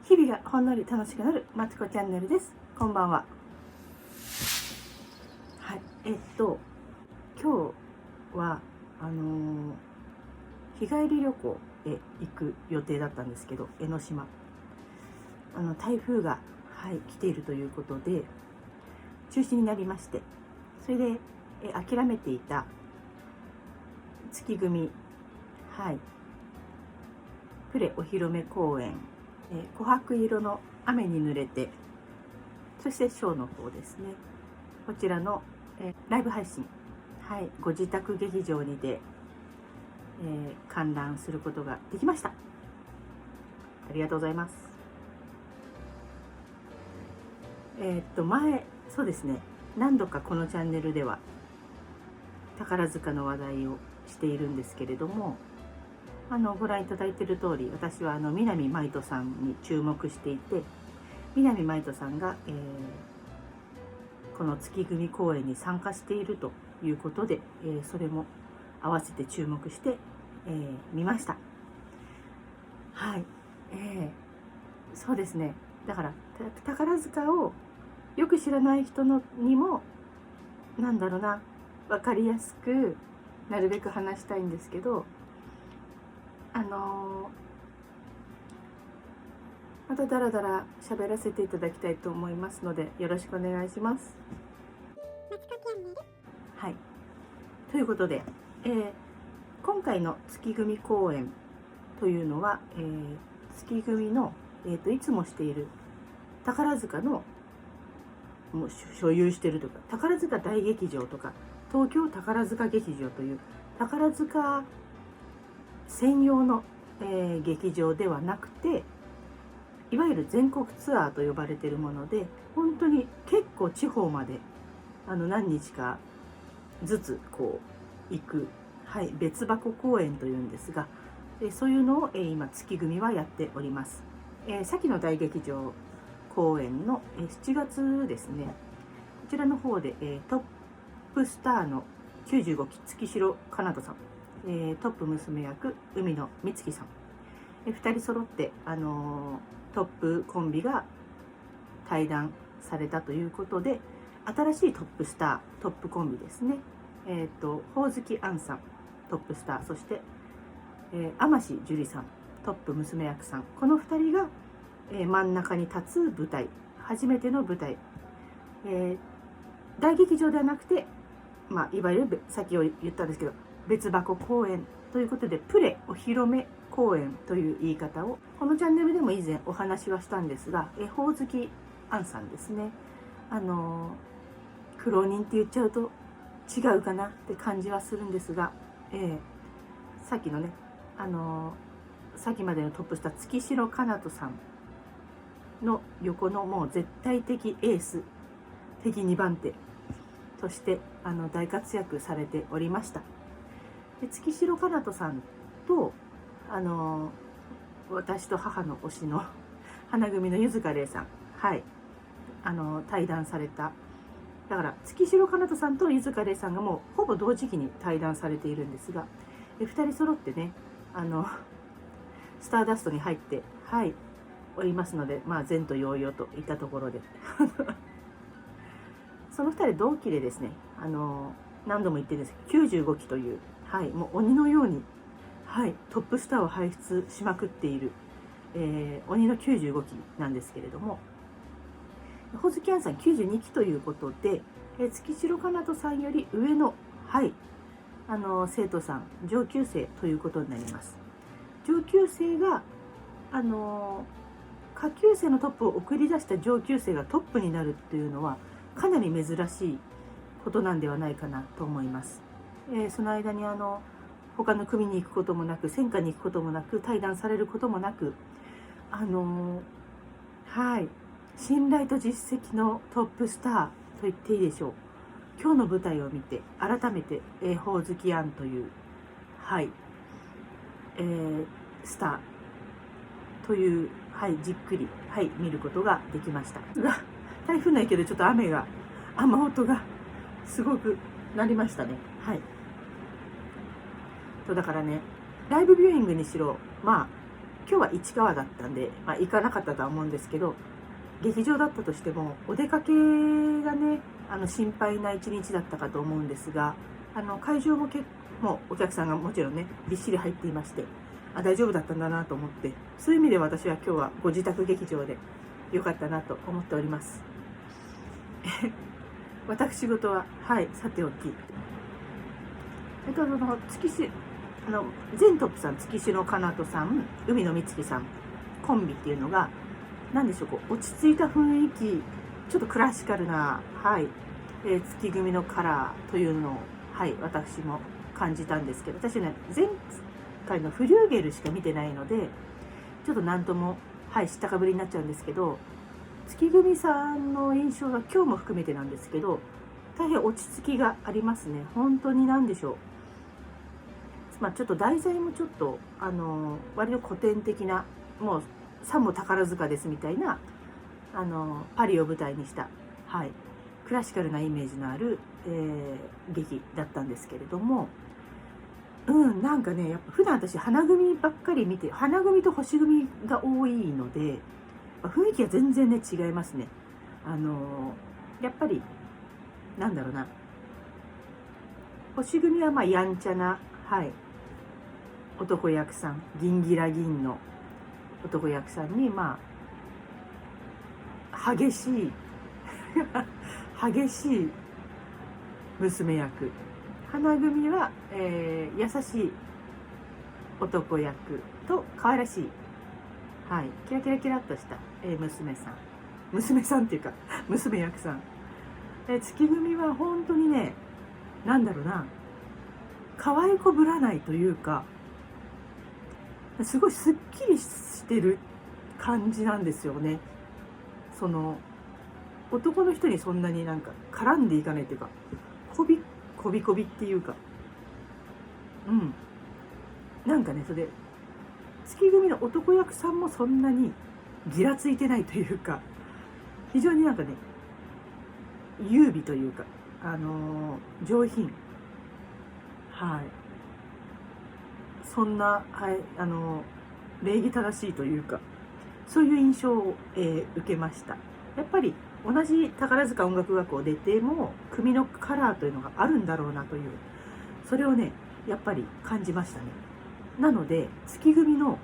日々がほんのり楽しくなるまちこチャンネルです。こんばんは。はい、今日は日帰り旅行へ行く予定だったんですけど、江ノ島台風が、来ているということで中止になりまして、それで諦めていた月組、プレお披露目公演、琥珀色の雨に濡れて、そしてショーの方ですね、こちらの、ライブ配信、ご自宅劇場にて、観覧することができました。ありがとうございます。そうですね、何度かこのチャンネルでは宝塚の話題をしているんですけれども、ご覧いただいている通り、私は南舞人さんに注目していて、南舞人さんが、この月組公演に参加しているということで、それも合わせて注目して、見ました。そうですね、だから宝塚をよく知らない人にも分かりやすくなるべく話したいんですけど、まただらだら喋らせていただきたいと思いますので、よろしくお願いします。ということで、今回の月組公演というのは、月組の、いつもしている宝塚のもう所有しているとか、宝塚大劇場とか東京宝塚劇場という宝塚専用の、劇場ではなくて、いわゆる全国ツアーと呼ばれているもので、本当に結構地方まで何日かずつこう行く、別箱公演というんですが、そういうのを、今月組はやっております。先の大劇場公演の7月ですね、こちらの方でトップスターの95期月城かなとさん、トップ娘役海野美月さん、2人揃ってトップコンビが対談されたということで、新しいトップスター、トップコンビですね、ほおずきあんさんトップスター、そして天志樹里さんトップ娘役さん、この2人が、真ん中に立つ舞台、初めての舞台、大劇場ではなくて、いわゆる先ほど言ったんですけど別箱公演ということで、プレお披露目公演という言い方をこのチャンネルでも以前お話はしたんですが、ほおずきあんさんですね、苦労人って言っちゃうと違うかなって感じはするんですが、さっきのね、さっきまでのトップスター月城かなとさんの横のもう絶対的エース的2番手として大活躍されておりました。で、月城かなとさんと私と母の推しの花組の柚塚玲さん、対談された。だから月城かなとさんと柚塚玲さんがもうほぼ同時期に対談されているんですが、2人揃ってね、スターダストに入っておりますので、前途洋々といったところでその2人同期でですね、何度も言ってるんですけど、95期という、もう鬼のように、トップスターを輩出しまくっている、鬼の95期なんですけれども、ほおずきあんさん92期ということで、月城かなとさんより上の、生徒さん、上級生ということになります。上級生が下級生のトップを送り出した上級生がトップになるっていうのはかなり珍しいことなんではないかなと思います。その間に他の組に行くこともなく、専科に行くこともなく、対談されることもなく、信頼と実績のトップスターと言っていいでしょう。今日の舞台を見て改めてほおずきあんというスターという、じっくり、見ることができました。台風の影響でちょっと雨音がすごくなりましたね。だからね、ライブビューイングにしろ、今日は市川だったんで、行かなかったとは思うんですけど、劇場だったとしてもお出かけがね心配な一日だったかと思うんですが、会場も結構お客さんがもちろんねびっしり入っていまして、大丈夫だったんだなと思って、そういう意味で私は今日はご自宅劇場で良かったなと思っております。私事はさておき、月し全トップさん、月篠かなとさん、海野美月さんコンビっていうのが何でしょう、落ち着いた雰囲気、ちょっとクラシカルな、月組のカラーというのを、私も感じたんですけど、私ね前回のフリューゲルしか見てないのでちょっと何とも知ったかぶりになっちゃうんですけど、月組さんの印象が今日も含めてなんですけど、大変落ち着きがありますね。本当に何でしょう、ちょっと題材もちょっと割と古典的な、もうさも宝塚ですみたいなパリを舞台にした、クラシカルなイメージのある、劇だったんですけれども、なんかねやっぱ普段私花組ばっかり見て、花組と星組が多いので雰囲気が全然ね違いますね。やっぱりなんだろうな、星組はやんちゃな、男役さん、ギンギラギンの男役さんに激しい激しい娘役、花組は、優しい男役と可愛らしい、キラキラキラっとした、娘さんっていうか娘役さん、月組は本当にね、なんだろうな、可愛いこぶらないというか、すごいすっきりしてる感じなんですよね。その男の人にそんなになんか絡んでいかないというか、こびっていうか、なんかね、それで月組の男役さんもそんなにギラついてないというか、非常になんかね優美というか、上品、そんな、礼儀正しいというか、そういう印象を、受けました。やっぱり同じ宝塚音楽学校出ても組のカラーというのがあるんだろうなという、それをねやっぱり感じましたね。なので月組の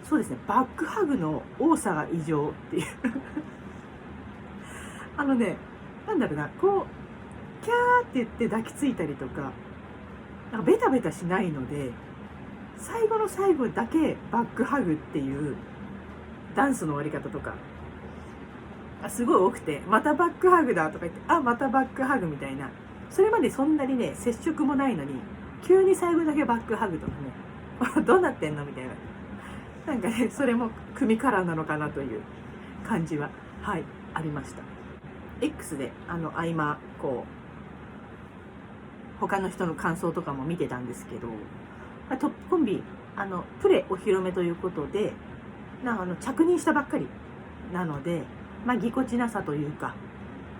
そうですね、バックハグの多さが異常っていうなんだろうな、こうキャーって言って抱きついたりとか、なんかベタベタしないので、最後の最後だけバックハグっていうダンスの終わり方とかすごい多くて、またバックハグだとか言って、またバックハグみたいな、それまでそんなにね接触もないのに急に最後だけバックハグとかねどうなってんのみたいな、なんかねそれも組カラーなのかなという感じはありました。 X で合間こう他の人の感想とかも見てたんですけど、トップコンビプレお披露目ということで、着任したばっかりなので、ぎこちなさというか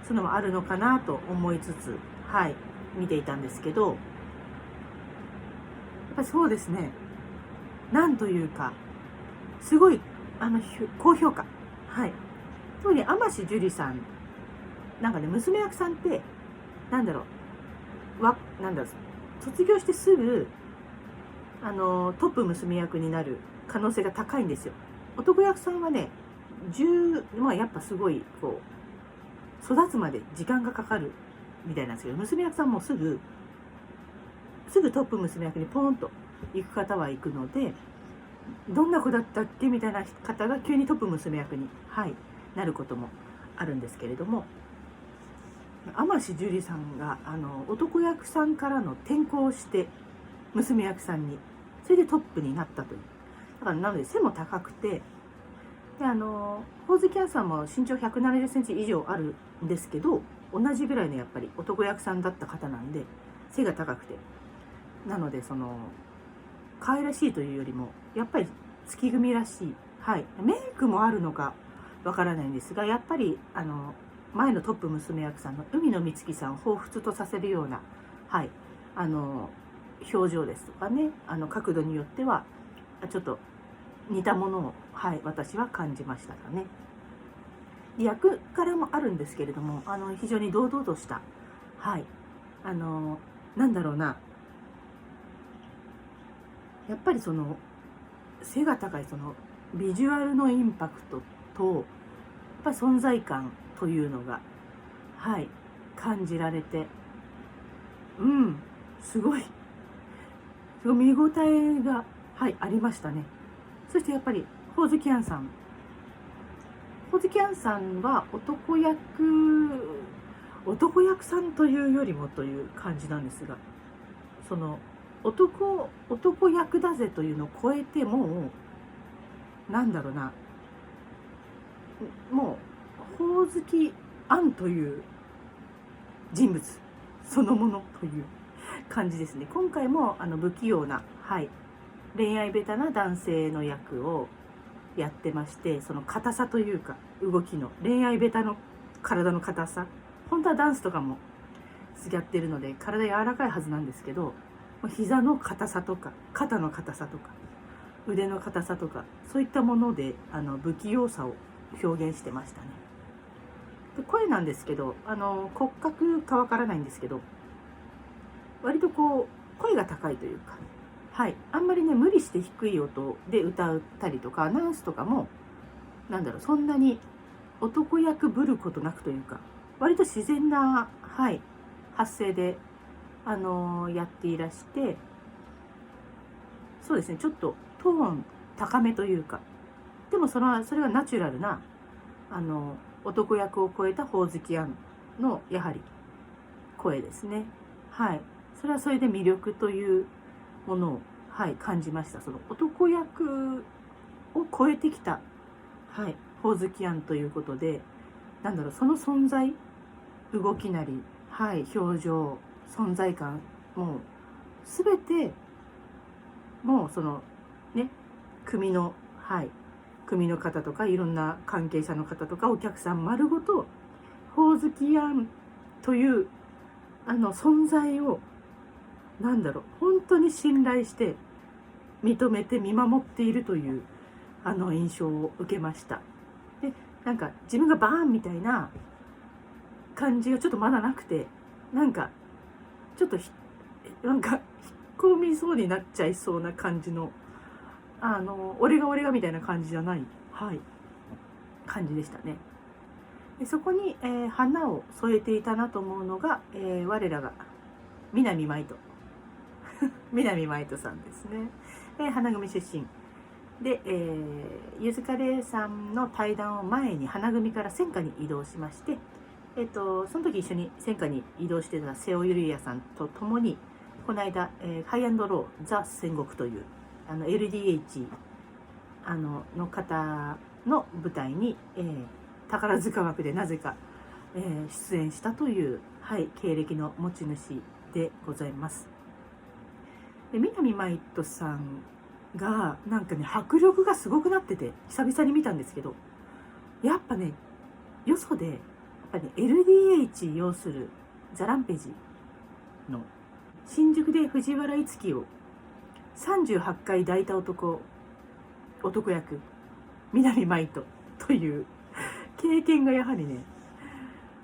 そういうのもあるのかなと思いつつ見ていたんですけど、やっぱりそうですね、なんというかすごい高評価、特に天志樹里さんなんかね、娘役さんって卒業してすぐトップ娘役になる可能性が高いんですよ。男役さんはねやっぱすごいこう育つまで時間がかかるみたいなんですけど、娘役さんもすぐトップ娘役にポーンと行く方は行くので、どんな子だったっけみたいな方が急にトップ娘役に、なることもあるんですけれども、天志樹里さんが男役さんからの転校して娘役さんに、それでトップになったという。だからなので背も高くて、でホウズキャンさんも身長170センチ以上あるんですけど、同じぐらいのやっぱり男役さんだった方なんで背が高くて、なので可愛らしいというよりもやっぱり月組らしい、メイクもあるのかわからないんですが、やっぱり前のトップ娘役さんの海野美月さんを彷彿とさせるような、表情ですとかね、角度によってはちょっと似たものを、はい、私は感じましたかね。役柄もあるんですけれども、非常に堂々とした、はい、なんだろうな、やっぱりその背が高いそのビジュアルのインパクトと、やっぱり存在感というのが、はい、感じられて、すごい見応えが、はい、ありましたね。そしてやっぱりホーズキャンさんは男役さんというよりもという感じなんですが、その男役だぜというのを超えて、もうなんだろうな、もうほおずきあんという人物そのものという感じですね。今回も不器用な、はい、恋愛ベタな男性の役をやってまして、その硬さというか、動きの恋愛ベタの体の硬さ、本当はダンスとかもやってるので体柔らかいはずなんですけど、膝の硬さとか肩の硬さとか腕の硬さとか、そういったもので不器用さを表現してましたね。で、声なんですけど、骨格かわからないんですけど、割とこう声が高いというか、はい、あんまりね無理して低い音で歌ったりとか、アナウンスとかもそんなに男役ぶることなくというか、割と自然な、はい、発声でやっていらして、そうですね、ちょっとトーン高めというか、でもそれはナチュラルな男役を超えたほおずきあんのやはり声ですね。はい、それはそれで魅力というものを、はい、感じました。その男役を超えてきた、はい、ほおずきあんということで、その存在、動きなり、はい、表情、存在感、もう全て、もうそのね、組の方とか、いろんな関係者の方とかお客さん丸ごとほおずきあんという存在を本当に信頼して認めて見守っているという印象を受けました。で、自分がバーンみたいな感じがちょっとまだなくて、ちょっと引っ込みそうになっちゃいそうな感じの俺がみたいな感じじゃない、はい、感じでしたね。でそこに、花を添えていたなと思うのが、我らが南舞人南舞人さんですね。花組出身で、ゆずかれさんの対談を前に花組から専科に移動しまして、その時一緒に専科に移動してた瀬尾ゆりやさんと共に、この間、ハイアンドローザ戦国というLDH の方の舞台に、宝塚枠でなぜか、出演したという、はい、経歴の持ち主でございます。で、南舞人さんが迫力がすごくなってて、久々に見たんですけど、やっぱね、よそでやっぱり、LDH 要するザランペジの新宿で藤原樹を38回抱いた男役南舞人という経験がやはりね、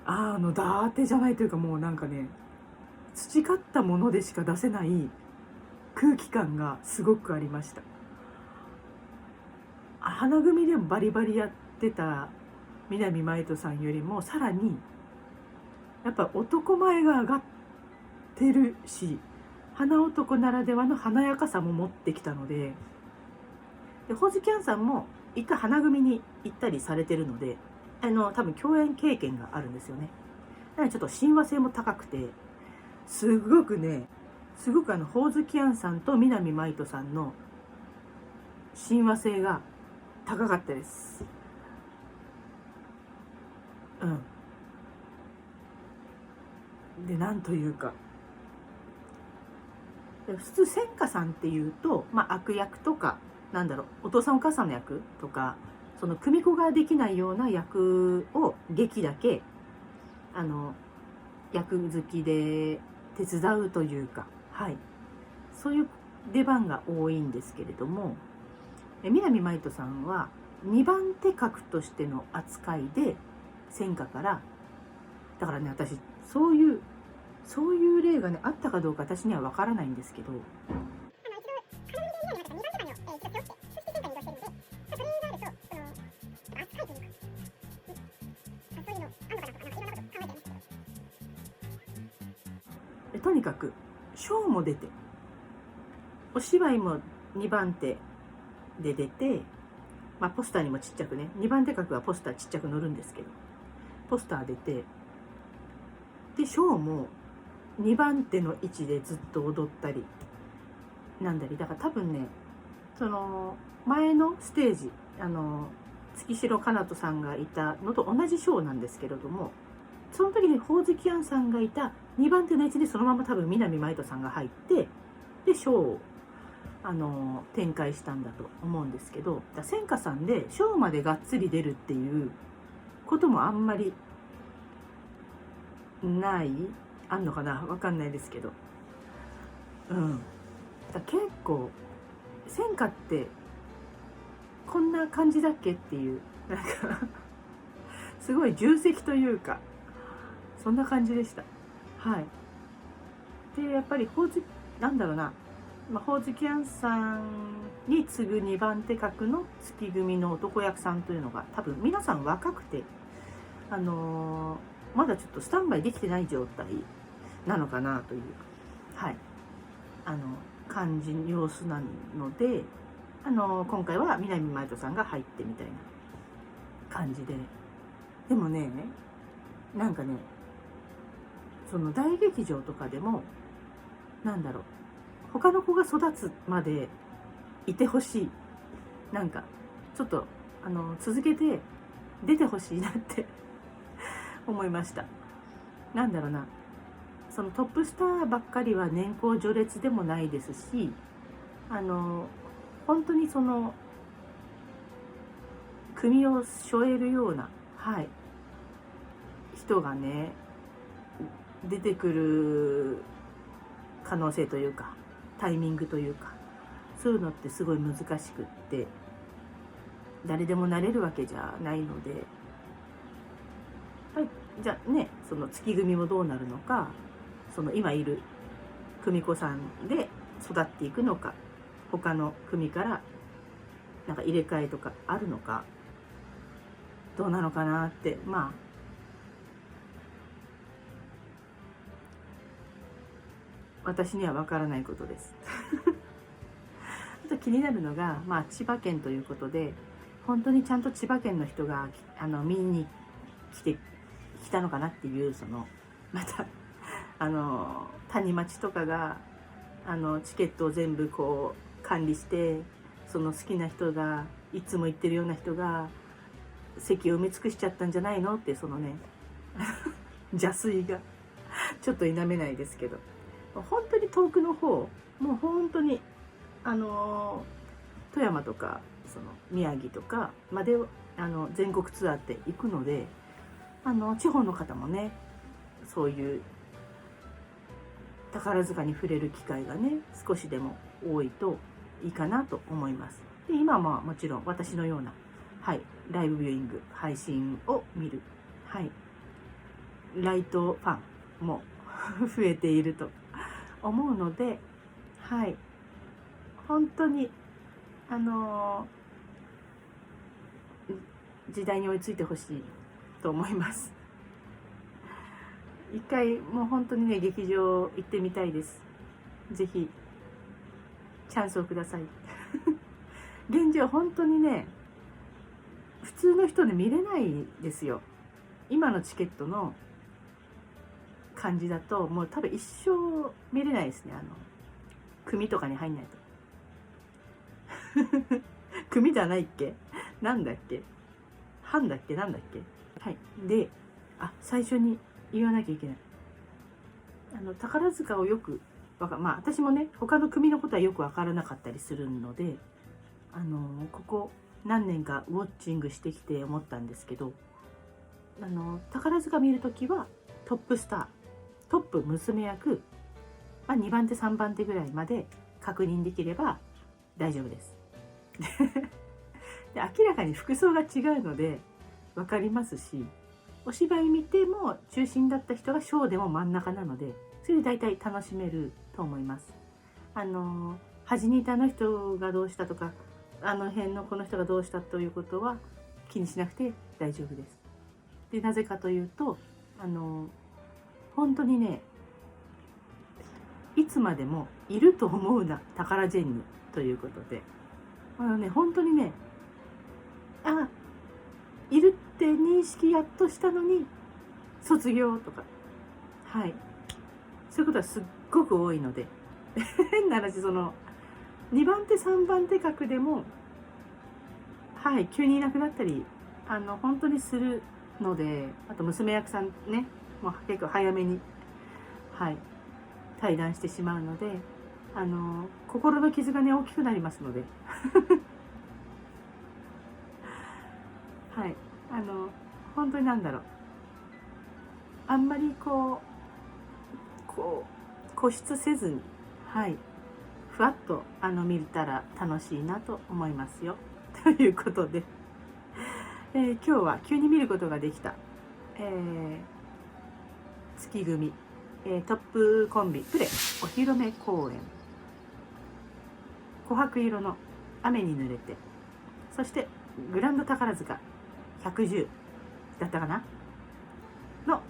伊達じゃないというか、もう培ったものでしか出せない空気感がすごくありました。花組でもバリバリやってた南舞人さんよりもさらにやっぱ男前が上がってるし、花男ならではの華やかさも持ってきたので、ほおずきあんさんも一回花組に行ったりされてるので、多分共演経験があるんですよね。だからちょっと親和性も高くて、すごくほおずきあんさんと南舞人さんの親和性が高かったです。で、なんというか、普通千華さんっていうと、悪役とかお父さんお母さんの役とか、その組子ができないような役を劇だけ役好きで手伝うというか、はい、そういう出番が多いんですけれども、南舞人さんは2番手格としての扱いで戦火から、だからね、私そういう例がねあったかどうか私には分からないんですけど、とにかく賞も出て、お芝居も2番手で出て、まあ、ポスターにもちっちゃくね、2番手格はポスターちっちゃく載るんですけど、ポスター出て、でショーも2番手の位置でずっと踊ったりなんだり、だから多分ね、その前のステージ、月城かなとさんがいたのと同じショーなんですけれども、その時にほおずきあんさんがいた2番手の位置でそのまま多分南舞人さんが入って、でショーを展開したんだと思うんですけど、千華さんでショーまでがっつり出るっていうこともあんまりあんのかな、わかんないですけど、結構千華ってこんな感じだっけっていう、なんかすごい重責というか、そんな感じでした。はい。でやっぱりなんだろうな、ほおずきあんさんに次ぐ2番手格の月組の男役さんというのが多分皆さん若くて、まだちょっとスタンバイできてない状態なのかなという、はい、感じ様子なので、今回は南舞人さんが入ってみたいな感じで、でもね、なんかね、その大劇場とかでもなんだろう、他の子が育つまでいてほしい、なんかちょっと続けて出てほしいなって思いました。なんだろうな、そのトップスターばっかりは年功序列でもないですし、本当にその組を背負えるような、はい、人がね出てくる可能性というかタイミングというか、そういうのってすごい難しくって、誰でもなれるわけじゃないので、じゃあね、その月組もどうなるのか、その今いる久美子さんで育っていくのか、他の組からなんか入れ替えとかあるのか、どうなのかなって、まあ私には分からないことですあと気になるのが、まあ、千葉県ということで、本当にちゃんと千葉県の人が見に来たのかなっていう、そのまた谷町とかがチケットを全部こう管理して、その好きな人がいつも行ってるような人が席を埋め尽くしちゃったんじゃないのって、そのね邪推がちょっと否めないですけど、本当に遠くの方、もう本当に富山とかその宮城とかまで全国ツアーって行くので、地方の方もね、そういう宝塚に触れる機会がね少しでも多いといいかなと思います。で今はまあもちろん私のような、はい、ライブビューイング配信を見る、はい、ライトファンも増えていると思うので、はい、本当に時代に追いついてほしいと思います。一回もう本当にね、劇場行ってみたいです。ぜひチャンスをください現状本当にね、普通の人で見れないですよ。今のチケットの感じだともう多分一生見れないですね。組とかに入んないと組じゃないっけ、なんだっけ、班だっけ、なんだっけ。はい。で、最初に言わなきゃいけない。宝塚をよくまあ私もね、他の組のことはよく分からなかったりするので、ここ何年かウォッチングしてきて思ったんですけど、宝塚見るときはトップスター、トップ娘役、2番手3番手ぐらいまで確認できれば大丈夫ですで明らかに服装が違うので分かりますし、お芝居見ても中心だった人がショーでも真ん中なので、それで大体楽しめると思います。端にいたあの人がどうしたとか、あの辺のこの人がどうしたということは気にしなくて大丈夫です。でなぜかというと、本当にね、いつまでもいると思うなタカラジェンヌということで、本当にね、いるって認識やっとしたのに卒業とか、はい、そういうことはすっごく多いので変な話、その2番手3番手格でも、はい、急にいなくなったり本当にするので、あと娘役さんね、もう結構早めに、はい、退団してしまうので、心の傷がね大きくなりますのではい、本当になんだろう、あんまり固執せずに、はい、ふわっと見れたら楽しいなと思いますよということで、今日は急に見ることができた、月組、トップコンビプレお披露目公演、琥珀色の雨に濡れて、そしてグランド宝塚110だったかなの、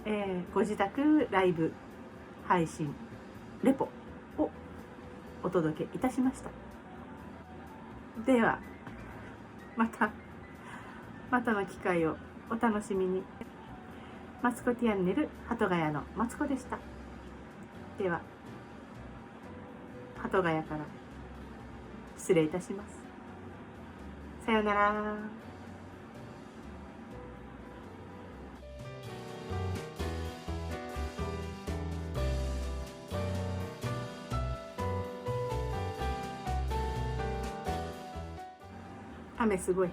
ご自宅ライブ配信レポをお届けいたしました。ではまたの機会をお楽しみに。マツコティアンネル鳩ヶ谷のマツコでした。では鳩ヶ谷から失礼いたします。さようなら。雨すごい。